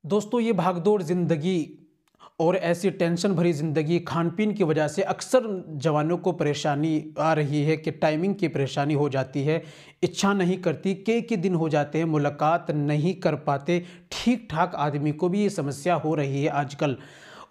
दोस्तों ये भागदौड़ ज़िंदगी और ऐसी टेंशन भरी ज़िंदगी खान-पीन की वजह से अक्सर जवानों को परेशानी आ रही है कि टाइमिंग की परेशानी हो जाती है। इच्छा नहीं करती, कई दिन हो जाते हैं मुलाकात नहीं कर पाते। ठीक-ठाक आदमी को भी ये समस्या हो रही है आजकल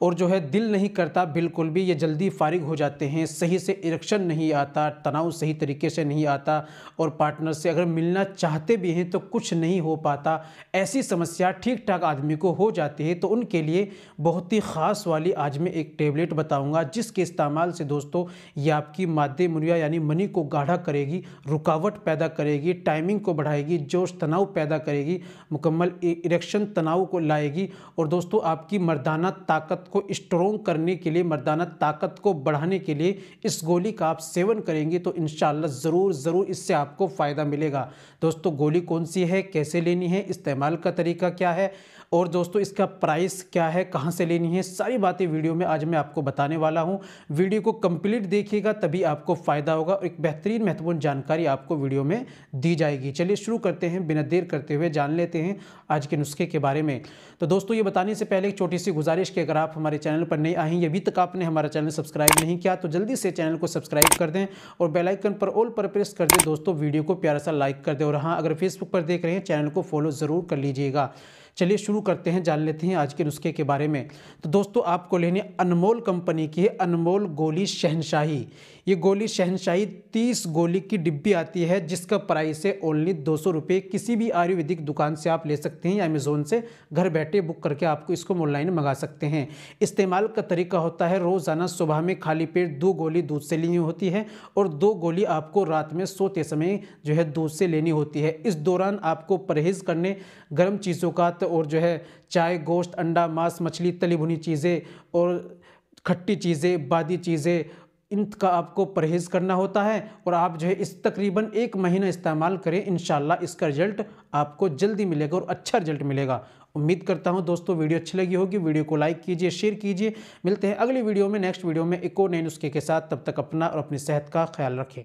और जो है दिल नहीं करता बिल्कुल भी, ये जल्दी फ़ारिग हो जाते हैं, सही से इरेक्शन नहीं आता, तनाव सही तरीके से नहीं आता और पार्टनर से अगर मिलना चाहते भी हैं तो कुछ नहीं हो पाता। ऐसी समस्या ठीक-ठाक आदमी को हो जाती है तो उनके लिए बहुत ही ख़ास वाली आज मैं एक टैबलेट बताऊँगा जिसके इस्तेमाल से दोस्तों ये आपकी मादे मुनिया यानी मनी को गाढ़ा करेगी, रुकावट पैदा करेगी, टाइमिंग को बढ़ाएगी, जोश तनाव पैदा करेगी, मुकम्मल इरेक्शन तनाव को लाएगी और दोस्तों आपकी मर्दाना ताकत को स्ट्रोंग करने के लिए, मर्दाना ताकत को बढ़ाने के लिए इस गोली का आप सेवन करेंगे तो इंशाल्लाह ज़रूर इससे आपको फ़ायदा मिलेगा। दोस्तों गोली कौन सी है, कैसे लेनी है, इस्तेमाल का तरीका क्या है और दोस्तों इसका प्राइस क्या है, कहाँ से लेनी है, सारी बातें वीडियो में आज मैं आपको बताने वाला हूँ। वीडियो को कंप्लीट देखिएगा तभी आपको फ़ायदा होगा और एक बेहतरीन महत्वपूर्ण जानकारी आपको वीडियो में दी जाएगी। चलिए शुरू करते हैं, बिना देर करते हुए जान लेते हैं आज के नुस्खे के बारे में। तो दोस्तों ये बताने से पहले एक छोटी सी गुजारिश कि अगर आप हमारे चैनल पर नए आए हैं, अभी तक आपने हमारा चैनल सब्सक्राइब नहीं किया तो जल्दी से चैनल को सब्सक्राइब कर दें और बेल आइकन पर ऑल पर प्रेस कर दें। दोस्तों वीडियो को प्यारा सा लाइक कर दें और हाँ, अगर फेसबुक पर देख रहे हैं चैनल को फॉलो ज़रूर कर लीजिएगा। चलिए शुरू करते हैं, जान लेते हैं आज के नुस्खे के बारे में। तो दोस्तों आपको लेनी अनमोल कंपनी की है अनमोल गोली शहनशाही। ये गोली शहनशाही 30 गोली की डिब्बी आती है जिसका प्राइस है ओनली 200 रुपये। किसी भी आयुर्वेदिक दुकान से आप ले सकते हैं या अमेज़ोन से घर बैठे बुक करके आपको इसको ऑनलाइन मंगा सकते हैं। इस्तेमाल का तरीका होता है रोज़ाना सुबह में खाली पेट 2 गोली दूध से लेनी होती है और 2 गोली आपको रात में सोते समय जो है दूध से लेनी होती है। इस दौरान आपको परहेज़ करने गर्म चीज़ों का और जो है चाय, गोश्त, अंडा, मांस, मछली, तली भुनी चीज़ें और खट्टी चीज़ें, बादी चीज़ें, इनका आपको परहेज़ करना होता है और आप जो है इस तकरीबन 1 महीना इस्तेमाल करें, इंशाल्लाह इसका रिजल्ट आपको जल्दी मिलेगा और अच्छा रिजल्ट मिलेगा। उम्मीद करता हूं दोस्तों वीडियो अच्छी लगी होगी। वीडियो को लाइक कीजिए, शेयर कीजिए। मिलते हैं अगली वीडियो में, नेक्स्ट वीडियो में एक और नए नुस्खे के साथ। तब तक अपना और अपनी सेहत का ख्याल रखें।